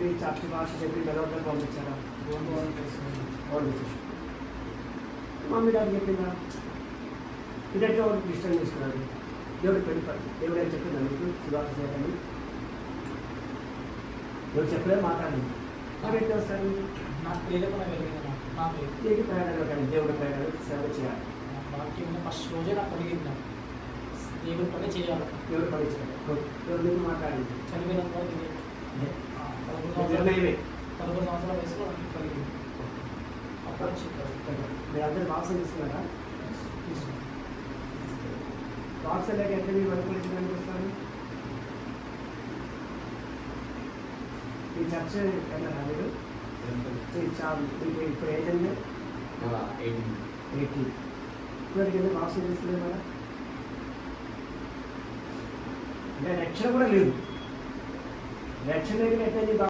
చెప్పి చర్చి భాష చెప్పి మెలవద్దరు పంపించారా? మమ్మీ డాడీ చెప్పిందా? ఇదంటే వాడు ఇష్టం చేసుకున్నాడు. దేవుడు పెళ్ళిపడి దేవుడే చెప్పిందా మీకు శుభాష చేయాలని? ఎవరు చెప్పలేదు మాట్లాడింది. మరి ఎట్లా వస్తారు? నీకు ప్రయాణంలో కానీ దేవుడి ప్రయాణాలు సేవ చేయాలి. ఫస్ట్ రోజే నాకు అడిగింది, దేవుడి పని చేయాలి. దేవుడి పని చేయాలి. ఎవరు నీకు మాట్లాడింది? చనిపోయిన 11 సంవత్సరాల వయసులో నాకు కలిగింది. అప్పుడు చెప్పారు. మీరు అందరూ వాక్సం తీసుకున్నారా? వాక్సం లేక ఎట్లా మీరు అనుకూలించడానికి వస్తారు? ఈ చర్చ వెళ్ళారా మీరు? మీకు ఇప్పుడు ఏంటంటే 80 ఇప్పటికి ఎందుకు వాక్సం తీసుకునే కదా? అంటే రక్షణ కూడా లేదు. రక్షణ ఎట్లా